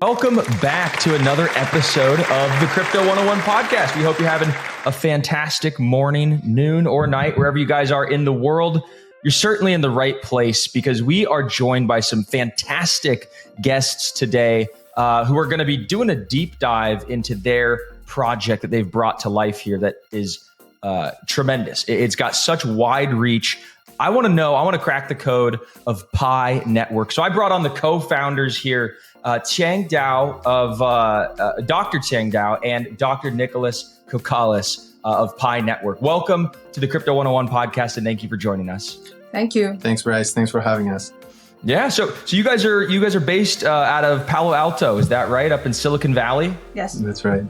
Welcome back to another episode of the Crypto101 podcast. We hope you're having a fantastic morning, noon, or night, wherever you guys are in the world. You're certainly in the right place because we are joined by some fantastic guests today who are going to be doing a deep dive into their project that they've brought to life here that is tremendous. It's got such wide reach. I want to crack the code of Pi Network. So I brought on the co-founders here, Chang Dao of Dr. Chang Dao and Dr. Nicholas Kokalis of Pi Network. Welcome to the Crypto101 podcast, and thank you for joining us. Thank you. Thanks, Bryce. Thanks for having us. Yeah, so you guys are based out of Palo Alto, is that right? Up in Silicon Valley? Yes, that's right.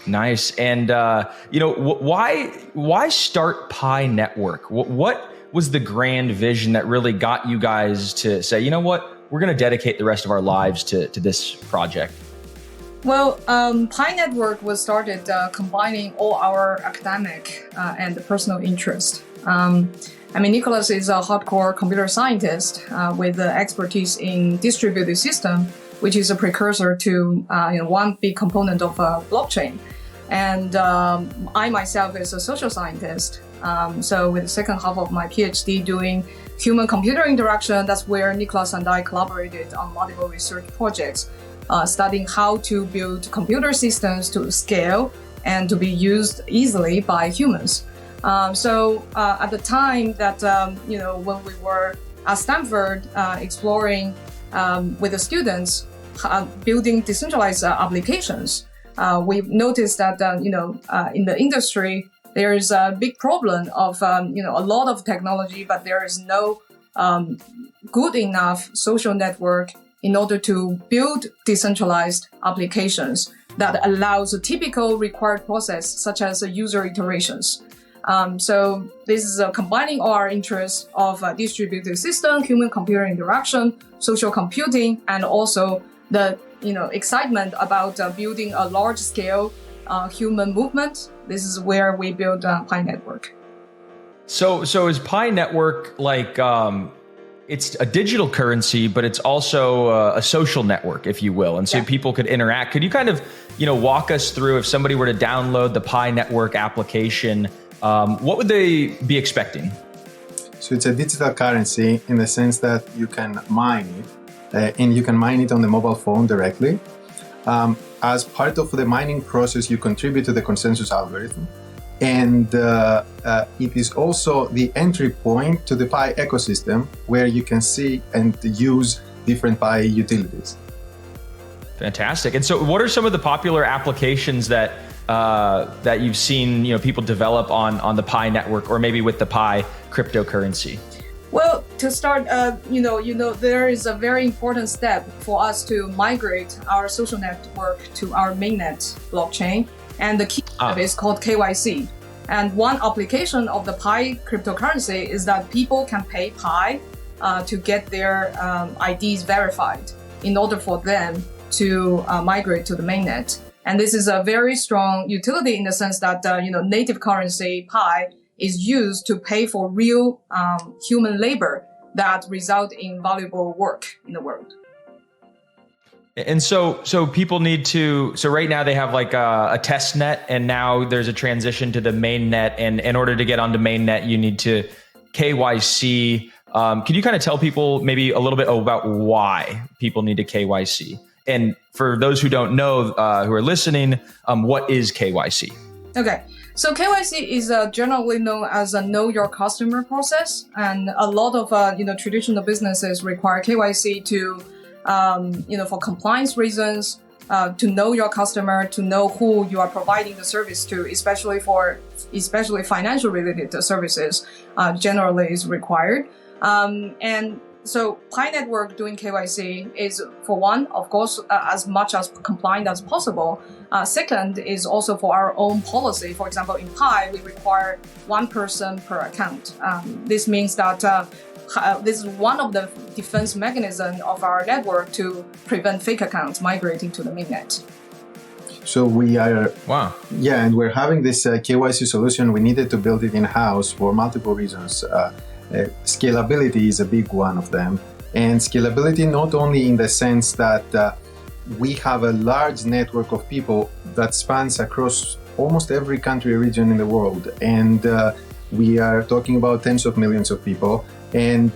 Nice. And why start Pi Network? What was the grand vision that really got you guys to say, you know what? We're going to dedicate the rest of our lives to this project. Well, Pi Network was started combining all our academic and personal interest. Nicholas is a hardcore computer scientist with expertise in distributed system, which is a precursor to one big component of blockchain. And I myself is a social scientist. So with the second half of my PhD doing human-computer interaction, that's where Nicholas and I collaborated on multiple research projects, studying how to build computer systems to scale and to be used easily by humans. So at the time that, when we were at Stanford exploring with the students, building decentralized applications, we noticed that, in the industry, there is a big problem of, a lot of technology, but there is no good enough social network in order to build decentralized applications that allows a typical required process, such as user iterations. So this is combining our interests of distributed system, human-computer interaction, social computing, and also the excitement about building a large-scale human movement. This is where we build Pi Network. So is Pi Network like it's a digital currency, but it's also a social network, if you will, and so people could interact. Could you kind of walk us through, if somebody were to download the Pi Network application, what would they be expecting? So it's a digital currency in the sense that you can mine it, and you can mine it on the mobile phone directly. As part of the mining process, you contribute to the consensus algorithm. And it is also the entry point to the Pi ecosystem, where you can see and use different Pi utilities. Fantastic. And so what are some of the popular applications that you've seen people develop on the Pi Network, or maybe with the Pi cryptocurrency? Well, to start, there is a very important step for us to migrate our social network to our mainnet blockchain. And the key step is called KYC. And one application of the Pi cryptocurrency is that people can pay Pi to get their IDs verified in order for them to migrate to the mainnet. And this is a very strong utility in the sense that, native currency Pi is used to pay for real human labor that result in valuable work in the world. And so people need to, so right now they have like a test net, and now there's a transition to the main net. And in order to get onto main net, you need to KYC. Can you kind of tell people maybe a little bit about why people need to KYC? And for those who don't know, who are listening, what is KYC? Okay. So KYC is generally known as a know your customer process. And a lot of, traditional businesses require KYC to, for compliance reasons, to know your customer, to know who you are providing the service to, especially financial related services, generally is required. And so Pi Network doing KYC is, for one, of course, as much as compliant as possible. Second is also for our own policy. For example, in Pi, we require one person per account. This means that this is one of the defense mechanisms of our network to prevent fake accounts migrating to the mainnet. So we are, and we're having this KYC solution. We needed to build it in-house for multiple reasons. Scalability is a big one of them. And scalability not only in the sense that we have a large network of people that spans across almost every country region in the world, and we are talking about tens of millions of people. And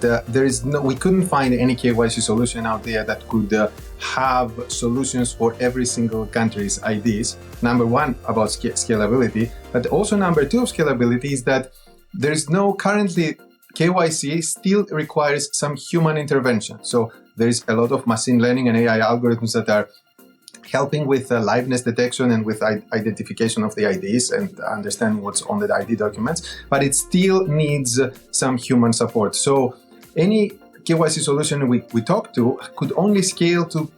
we couldn't find any KYC solution out there that could have solutions for every single country's IDs. Number one, about scalability, but also number two of scalability is that there is no currently KYC still requires some human intervention. So there is a lot of machine learning and AI algorithms that are helping with liveness detection and with identification of the IDs and understanding what's on the ID documents, but it still needs some human support. So any KYC solution we talk to could only scale to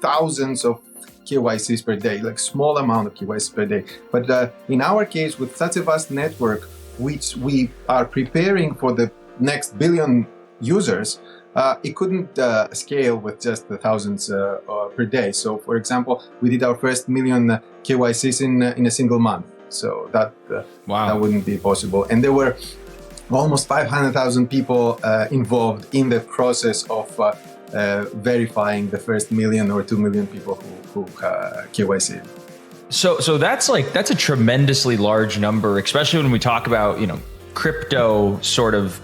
thousands of KYCs per day, like small amount of KYCs per day. But in our case, with such a vast network, which we are preparing for the next billion users, it couldn't scale with just the thousands per day. So, for example, we did our first million KYCs in a single month. So that wouldn't be possible. And there were almost 500,000 people involved in the process of verifying the first million or 2 million people who KYC. So that's a tremendously large number, especially when we talk about, crypto sort of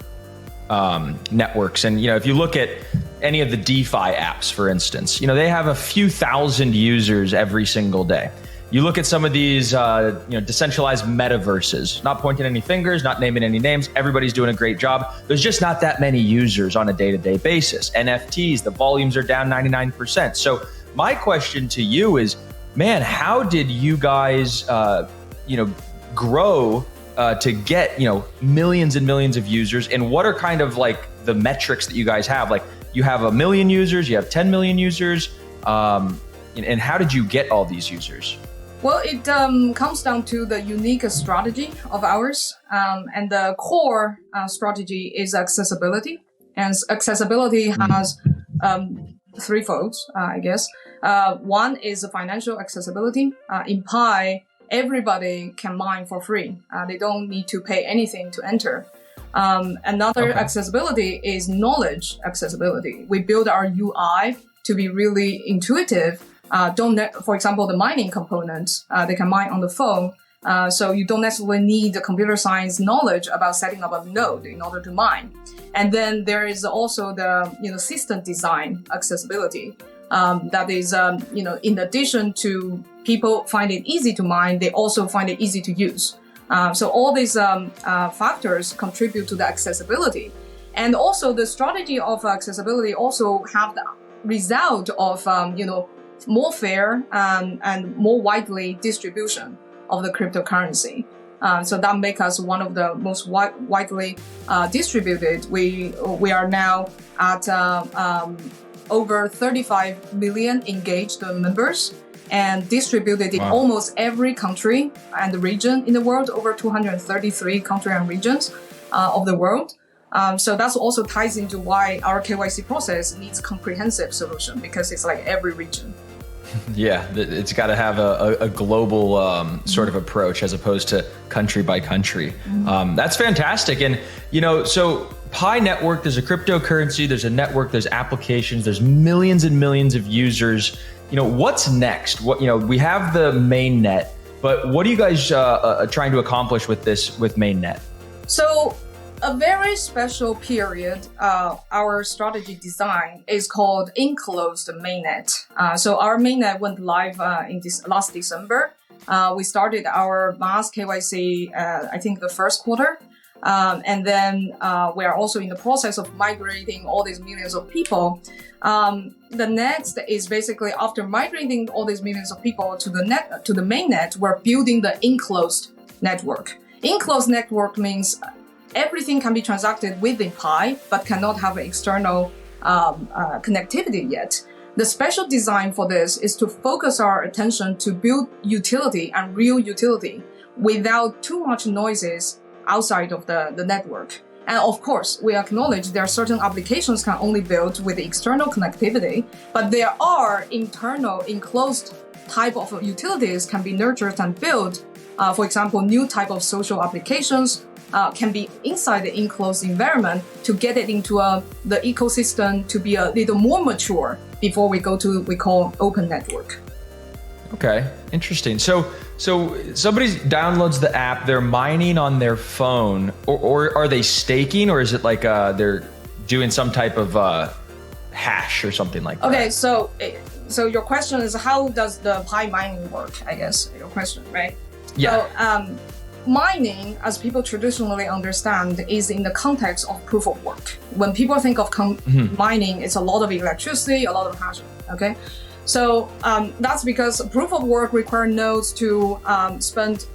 networks. And, if you look at any of the DeFi apps, for instance, they have a few thousand users every single day. You look at some of these, decentralized metaverses, not pointing any fingers, not naming any names. Everybody's doing a great job. There's just not that many users on a day-to-day basis. NFTs, the volumes are down 99%. So my question to you is, man, how did you guys, grow to get, millions and millions of users? And what are kind of like the metrics that you guys have? Like you have 1 million users, you have 10 million users, and how did you get all these users? Well, it comes down to the unique strategy of ours. And the core strategy is accessibility. And accessibility has threefold, I guess. One is the financial accessibility. In Pi, everybody can mine for free. They don't need to pay anything to enter. Another accessibility is knowledge accessibility. We build our UI to be really intuitive. For example, the mining component, they can mine on the phone. So you don't necessarily need the computer science knowledge about setting up a node in order to mine. And then there is also the system design accessibility. That is, in addition to people find it easy to mine, they also find it easy to use. So all these factors contribute to the accessibility. And also the strategy of accessibility also have the result of, more fair and more widely distribution of the cryptocurrency. So that makes us one of the most widely distributed. We are now at over 35 million engaged members and distributed in almost every country and region in the world, over 233 countries and regions of the world. So that's also ties into why our KYC process needs comprehensive solution, because it's like every region. Yeah, it's got to have a global sort of approach as opposed to country by country. That's fantastic. And, so Pi Network, there's a cryptocurrency, there's a network, there's applications, there's millions and millions of users. What's next? We have the mainnet, but what are you guys trying to accomplish with mainnet? So a very special period, our strategy design is called enclosed mainnet. So our mainnet went live in last December. We started our mass KYC, I think the first quarter. And then we are also in the process of migrating all these millions of people. The next is basically after migrating all these millions of people to the mainnet, we're building the enclosed network. Enclosed network means everything can be transacted within Pi, but cannot have external connectivity yet. The special design for this is to focus our attention to build utility and real utility without too much noises outside of the network. And of course, we acknowledge there are certain applications can only build with external connectivity, but there are internal enclosed type of utilities can be nurtured and built. For example, new type of social applications can be inside the enclosed environment to get it into the ecosystem to be a little more mature before we go to we call open network. Okay, interesting. So somebody downloads the app, they're mining on their phone, or are they staking, or is it like they're doing some type of hash or something like that? Okay, so your question is how does the Pi mining work? I guess your question, right? Yeah. So mining, as people traditionally understand, is in the context of proof of work. When people think of mining, it's a lot of electricity, a lot of hashing. Okay. So that's because proof of work require nodes to spend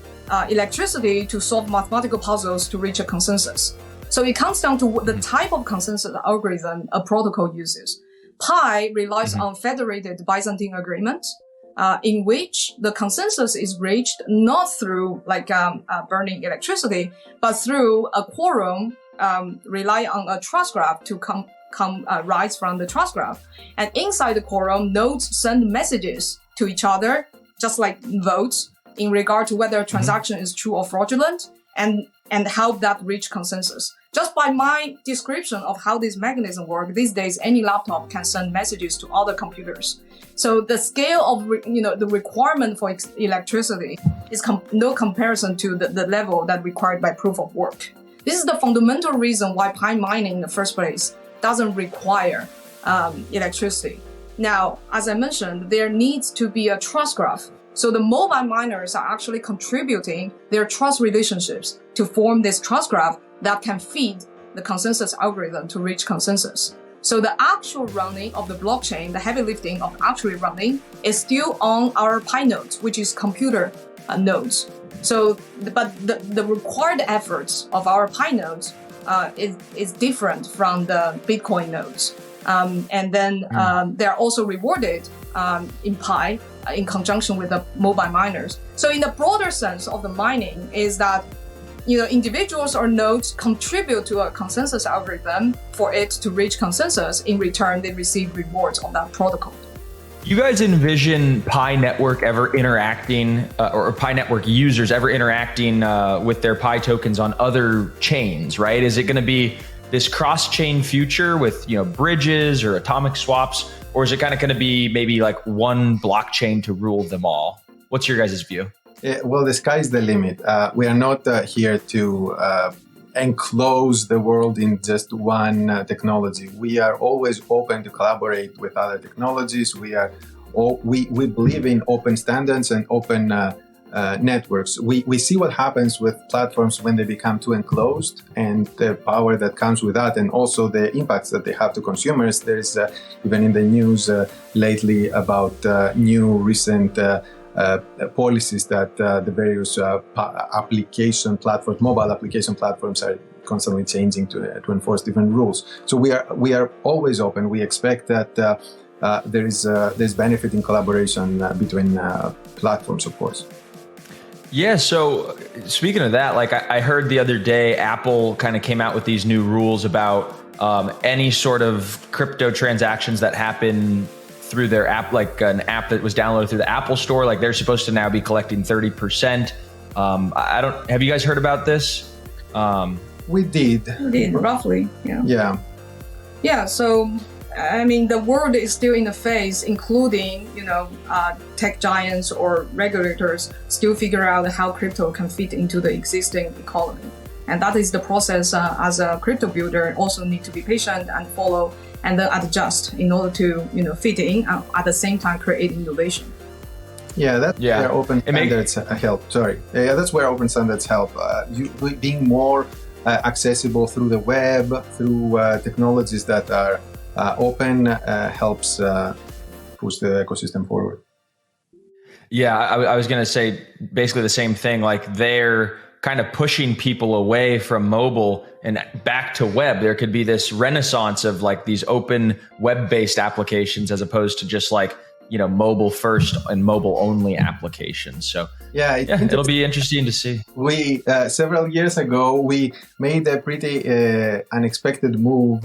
electricity to solve mathematical puzzles to reach a consensus. So it comes down to the type of consensus algorithm a protocol uses. Pi relies on federated Byzantine agreement, in which the consensus is reached not through burning electricity, but through a quorum rely on a trust graph to rise from the trust graph. And inside the quorum, nodes send messages to each other, just like votes, in regard to whether a transaction is true or fraudulent, and help that reach consensus. Just by my description of how this mechanism works, these days any laptop can send messages to other computers. So the scale of the requirement for electricity is no comparison to the level that required by proof of work. This is the fundamental reason why Pi mining in the first place doesn't require electricity. Now, as I mentioned, there needs to be a trust graph. So the mobile miners are actually contributing their trust relationships to form this trust graph that can feed the consensus algorithm to reach consensus. So the actual running of the blockchain, the heavy lifting of actually running, is still on our Pi nodes, which is computer nodes. So, but the required efforts of our Pi nodes is different from the Bitcoin nodes. And then they're also rewarded in Pi in conjunction with the mobile miners. So in the broader sense of the mining is that individuals or nodes contribute to a consensus algorithm for it to reach consensus. In return, they receive rewards on that protocol. You guys envision Pi Network ever interacting, or Pi Network users ever interacting with their Pi tokens on other chains, right? Is it going to be this cross-chain future with bridges or atomic swaps, or is it kind of going to be maybe like one blockchain to rule them all? What's your guys' view? Well, the sky is the limit. We are not here to enclose the world in just one technology. We are always open to collaborate with other technologies. We believe in open standards and open networks. We see what happens with platforms when they become too enclosed, and the power that comes with that, and also the impacts that they have to consumers. There is even in the news lately about new recent policies that the various mobile application platforms are constantly changing to enforce different rules. So we are always open. We expect that there's benefit in collaboration between platforms, of course. Yeah. So speaking of that, like I heard the other day, Apple kind of came out with these new rules about any sort of crypto transactions that happen through their app, like an app that was downloaded through the Apple Store, like they're supposed to now be collecting 30%. Have you guys heard about this? We did roughly. Yeah. So, I mean, the world is still in a phase, including, tech giants or regulators still figure out how crypto can fit into the existing economy. And that is the process as a crypto builder also need to be patient and follow and then adjust in order to fit in at the same time create innovation. Where open standards help. That's where open standards help. Being more accessible through the web, through technologies that are open helps push the ecosystem forward. Yeah, I was going to say basically the same thing. Like they're kind of pushing people away from mobile and back to web. There could be this renaissance of like these open web-based applications as opposed to just like, mobile first and mobile only applications. So it'll be interesting to see. We, several years ago, we made a pretty unexpected move.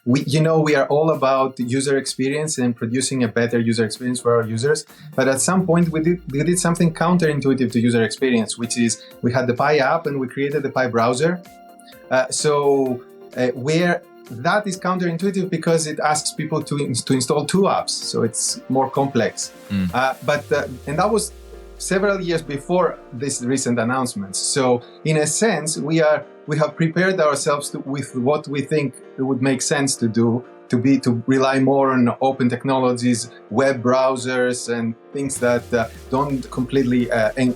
We are all about user experience and producing a better user experience for our users. But at some point we did something counterintuitive to user experience, which is we had the Pi app and we created the Pi browser. Where that is counterintuitive because it asks people to install two apps, so it's more complex. And that was several years before these recent announcements. So in a sense, we have prepared ourselves with what we think it would make sense to do, to rely more on open technologies, web browsers, and things that don't completely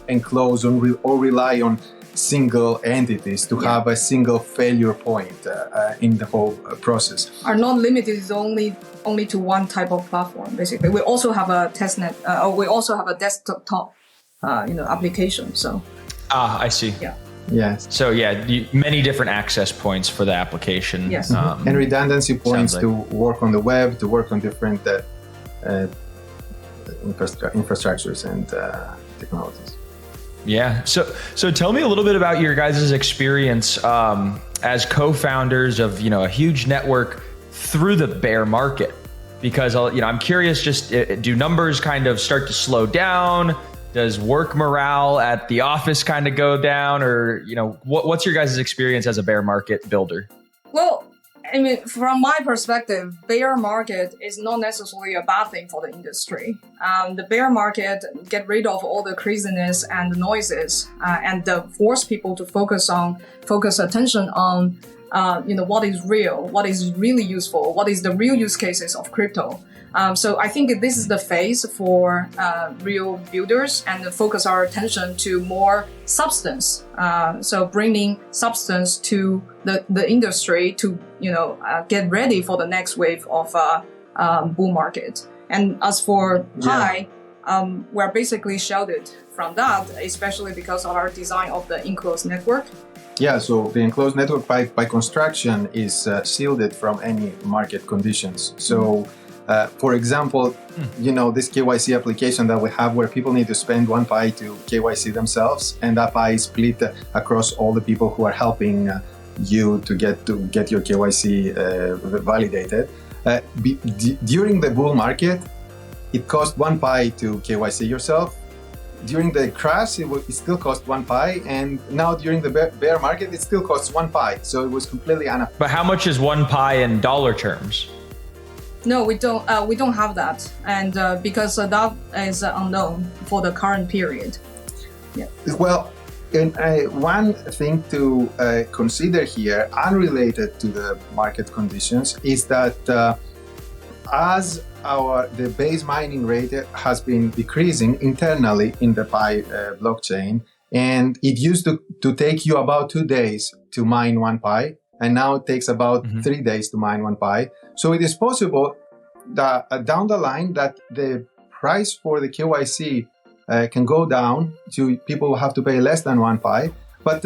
enclose or rely on single entities to have a single failure point in the whole process. Are not limited only to one type of platform. Basically, we also have a testnet, or we also have a desktop, application. So. I see. Yeah. Yes. So many different access points for the application. Yes. And redundancy points like to work on the web, to work on different infrastructures and technologies. Yeah. So tell me a little bit about your guys' experience as co-founders of a huge network through the bear market, because I'm curious. Just do numbers kind of start to slow down? Does work morale at the office kind of go down, or what's your guys' experience as a bear market builder? Well, I mean, from my perspective, bear market is not necessarily a bad thing for the industry. The bear market get rid of all the craziness and the noises, and force people to focus attention on, what is real, what is really useful, what is the real use cases of crypto. So I think this is the phase for real builders, and focus our attention to more substance. So bringing substance to the industry to get ready for the next wave of bull market. And as for Pi, we're basically shielded from that, especially because of our design of the enclosed network. Yeah, so the enclosed network by construction is shielded from any market conditions. So. For example, this KYC application that we have where people need to spend 1 Pi to KYC themselves, and that Pi is split across all the people who are helping you to get your KYC validated. During the bull market, it cost 1 Pi to KYC yourself. During the crash, it still cost 1 Pi, and now during the bear market, it still costs 1 Pi. So it was completely unaffected. But how much is 1 Pi in dollar terms? No, we don't. We don't have that, and because that is unknown for the current period. Yeah. Well, and one thing to consider here, unrelated to the market conditions, is that as the base mining rate has been decreasing internally in the Pi blockchain, and it used to take you about 2 days to mine 1 Pi. And now it takes about 3 days to mine 1 Pi. So it is possible that down the line that the price for the KYC can go down to people who have to pay less than 1 Pi, but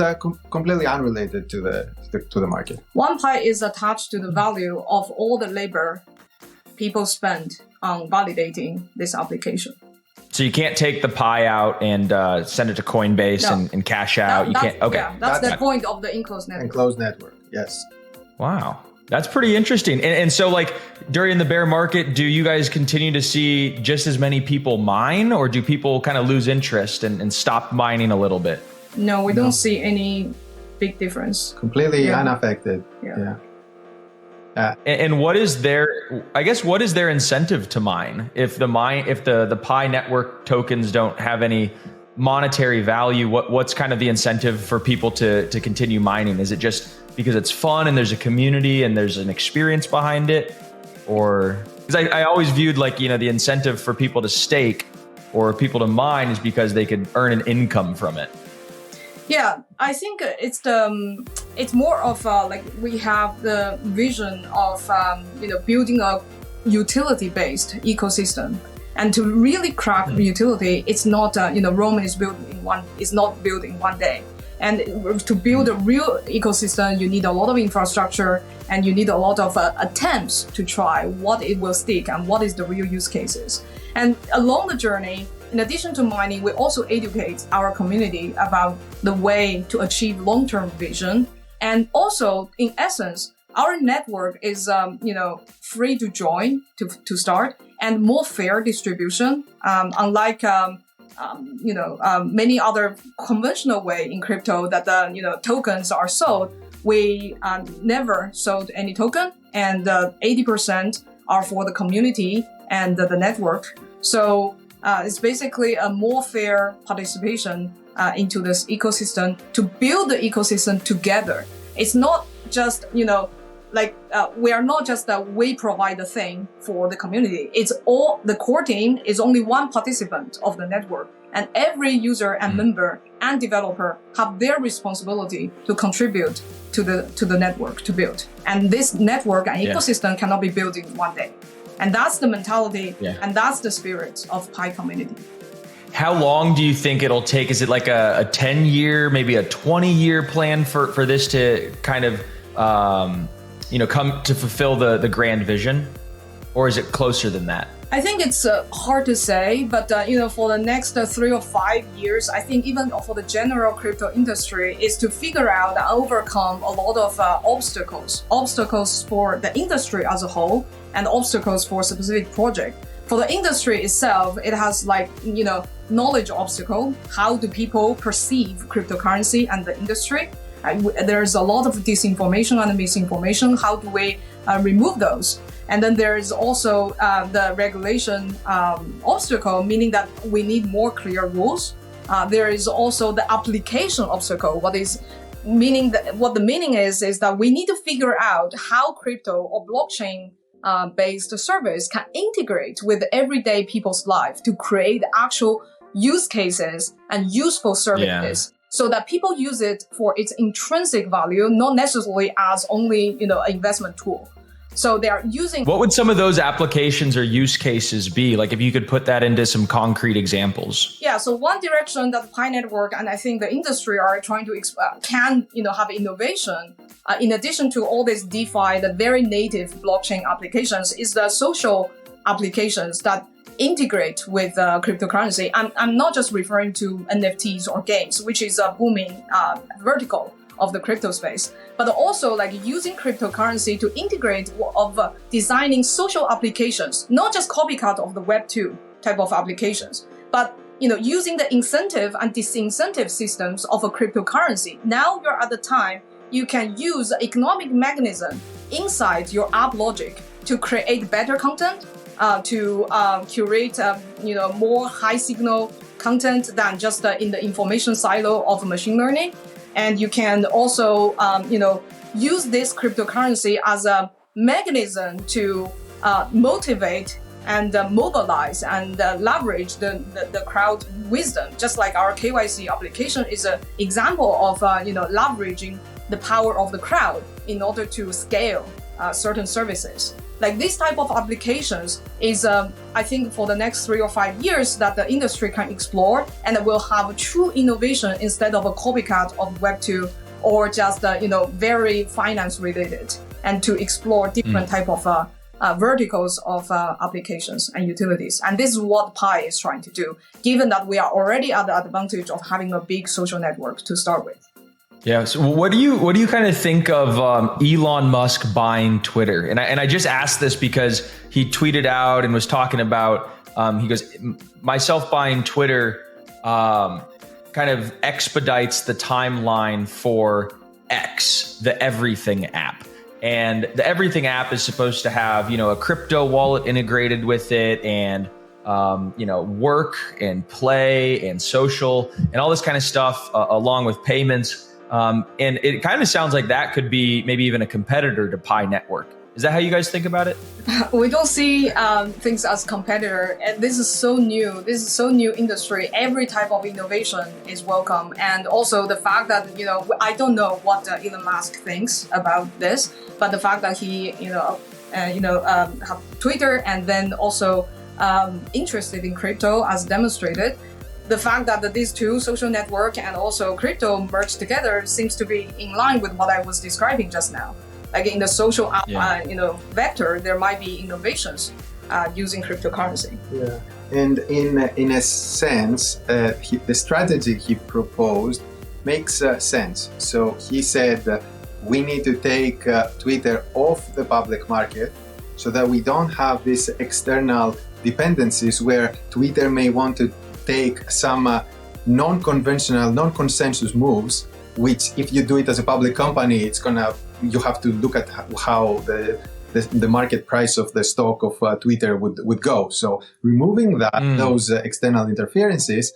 completely unrelated to the market. 1 Pi is attached to the value of all the labor people spend on validating this application. So you can't take the Pi out and send it to Coinbase and cash out. You can't. Okay, yeah, that's the point of the enclosed network. Enclosed network, yes. Wow, that's pretty interesting. And so, like during the bear market, do you guys continue to see just as many people mine, or do people kind of lose interest and stop mining a little bit? No, we don't see any big difference. Completely unaffected. Yeah. And what is their incentive to mine if the Pi network tokens don't have any monetary value? What's kind of the incentive for people to continue mining? Is it just because it's fun and there's a community and there's an experience behind it? Or because I always viewed the incentive for people to stake or people to mine is because they could earn an income from it. Yeah, I think it's more of we have the vision of building a utility-based ecosystem, and to really crack the utility, it's not Rome is not built in 1 day. And to build a real ecosystem, you need a lot of infrastructure, and you need a lot of attempts to try what it will stick and what is the real use cases. And along the journey, in addition to mining, we also educate our community about the way to achieve long-term vision. And also, in essence, our network is, free to join to start, and more fair distribution. Unlike, many other conventional way in crypto that tokens are sold we never sold any token, and 80% are for the community and the network. So it's basically a more fair participation into this ecosystem to build the ecosystem together. It's not just, we are not just we provide the thing for the community. It's all, the core team is only one participant of the network, and every user and member and developer have their responsibility to contribute to the network to build. And this network and ecosystem cannot be built in one day. And that's the mentality and that's the spirit of Pi community. How long do you think it'll take? Is it like a 10-year, maybe a 20-year plan for this to kind of, come to fulfill the grand vision? Or is it closer than that? I think it's hard to say, but for the next 3 or 5 years, I think even for the general crypto industry is to figure out and overcome a lot of obstacles for the industry as a whole and obstacles for a specific project. For the industry itself, it has knowledge obstacle. How do people perceive cryptocurrency and the industry? There's a lot of disinformation and misinformation. How do we remove those? And then there is also the regulation obstacle, meaning that we need more clear rules. There is also the application obstacle. What the meaning is that we need to figure out how crypto or blockchain based service can integrate with everyday people's life to create actual use cases and useful services. So that people use it for its intrinsic value, not necessarily as only an investment tool. So they are using. What would some of those applications or use cases be? Like if you could put that into some concrete examples. Yeah. So one direction that the Pi network and I think the industry are trying to have innovation in addition to all this DeFi, the very native blockchain applications, is the social applications that integrate with cryptocurrency. I'm not just referring to NFTs or games, which is a booming vertical of the crypto space, but also using cryptocurrency to integrate of designing social applications, not just copycat of the Web2 type of applications, but using the incentive and disincentive systems of a cryptocurrency. Now you're at the time you can use economic mechanism inside your app logic to create better content, to curate more high signal content than just in the information silo of machine learning. And you can also, use this cryptocurrency as a mechanism to motivate and mobilize and leverage the crowd wisdom. Just like our KYC application is an example of, leveraging the power of the crowd in order to scale certain services. Like this type of applications is, I think, for the next 3 or 5 years that the industry can explore and will have true innovation instead of a copycat of Web2 or just, very finance related, and to explore different type of verticals of applications and utilities. And this is what Pi is trying to do, given that we are already at the advantage of having a big social network to start with. Yeah. So what do you kind of think of Elon Musk buying Twitter? And I just asked this because he tweeted out and was talking about, he goes, myself buying Twitter kind of expedites the timeline for X, the Everything app. And the Everything app is supposed to have, a crypto wallet integrated with it and, work and play and social and all this kind of stuff along with payments. And it kind of sounds like that could be maybe even a competitor to Pi Network. Is that how you guys think about it? We don't see things as competitor. And this is so new. This is so new industry. Every type of innovation is welcome. And also the fact that, I don't know what Elon Musk thinks about this, but the fact that he, have Twitter and then also interested in crypto as demonstrated. The fact that these two, social network and also crypto, merged together seems to be in line with what I was describing just now. Like in the social app, vector, there might be innovations using cryptocurrency. Yeah, and in a sense, the strategy he proposed makes sense. So he said we need to take Twitter off the public market so that we don't have these external dependencies where Twitter may want to take some non-conventional, non-consensus moves which if you do it as a public company, you have to look at how the market price of the stock of Twitter would go. So removing those external interferences,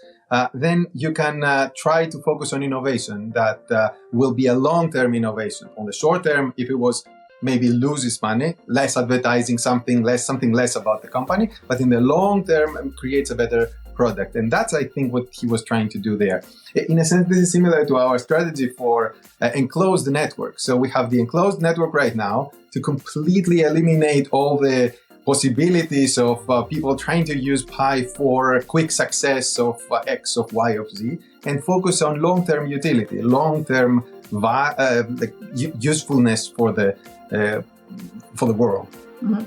then you can try to focus on innovation that will be a long-term innovation. On the short term, if it was maybe loses money, less advertising, something less about the company, but in the long term creates a better product. And that's, I think, what he was trying to do there. In a sense, this is similar to our strategy for enclosed network. So we have the enclosed network right now to completely eliminate all the possibilities of people trying to use Pi for quick success of X, of Y, of Z, and focus on long-term utility, long-term usefulness for the world. Mm-hmm.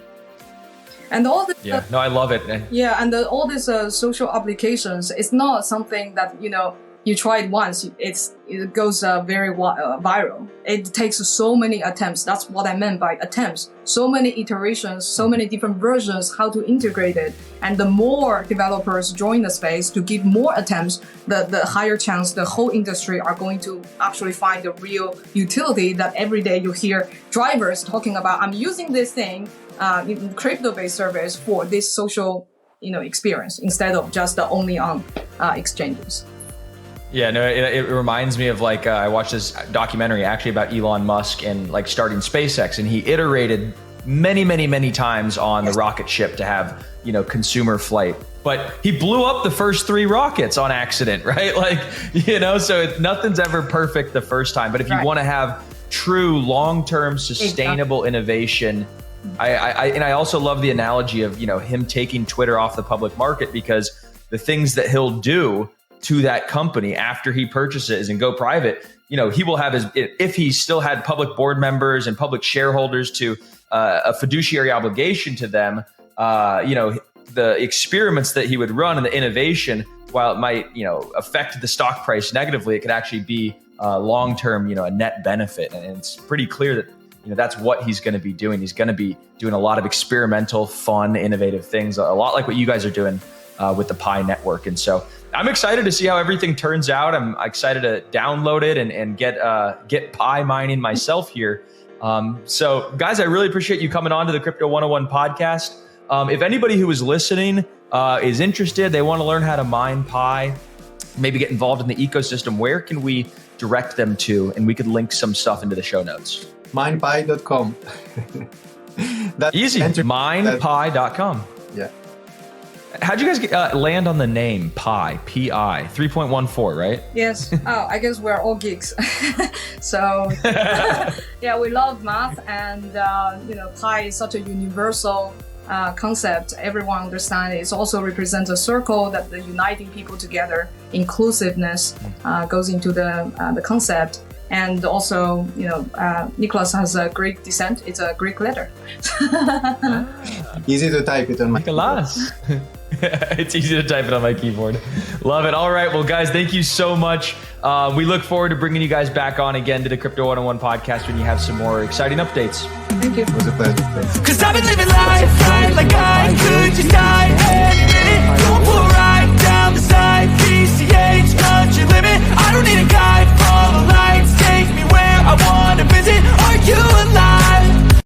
And all this, I love it. And all these social applications, it's not something that you try it once, it goes very viral. It takes so many attempts. That's what I meant by attempts. So many iterations, so many different versions, how to integrate it. And the more developers join the space to give more attempts, the higher chance the whole industry are going to actually find the real utility that every day you hear drivers talking about, I'm using this thing, crypto-based service for this social, experience instead of just only on exchanges. Yeah, no, it reminds me of I watched this documentary actually about Elon Musk and starting SpaceX, and he iterated many times on the rocket ship to have, consumer flight. But he blew up the first 3 rockets on accident, right? So nothing's ever perfect the first time. But if you want to have true long-term sustainable innovation, I also love the analogy of, him taking Twitter off the public market, because the things that he'll do to that company after he purchases and go private, he will have if he still had public board members and public shareholders to a fiduciary obligation to them, the experiments that he would run and the innovation, while it might, affect the stock price negatively, it could actually be long-term, a net benefit. And it's pretty clear that, that's what he's going to be doing. He's going to be doing a lot of experimental, fun, innovative things, a lot like what you guys are doing with the Pi network. And so I'm excited to see how everything turns out. I'm excited to download it and get Pi mining myself here. So guys, I really appreciate you coming on to the Crypto 101 podcast. If anybody who is listening is interested, they want to learn how to mine Pi, maybe get involved in the ecosystem, where can we direct them to? And we could link some stuff into the show notes. Minepi.com. That's easy. Minepi.com. Yeah. How'd you guys land on the name Pi? P-I 3.14, right? Yes. Oh, I guess we're all geeks. So yeah, we love math, and Pi is such a universal concept. Everyone understands it. It also represents a circle that the uniting people together. Inclusiveness goes into the concept. And also, Nicholas has a Greek descent. It's a Greek letter. Easy to type it on my Nicholas. It's easy to type it on my keyboard. Love it. All right. Well, guys, thank you so much. We look forward to bringing you guys back on again to the Crypto 101 podcast when you have some more exciting updates. Thank you. It was a pleasure. Thanks. 'Cause I've been living life right like I could just die any minute.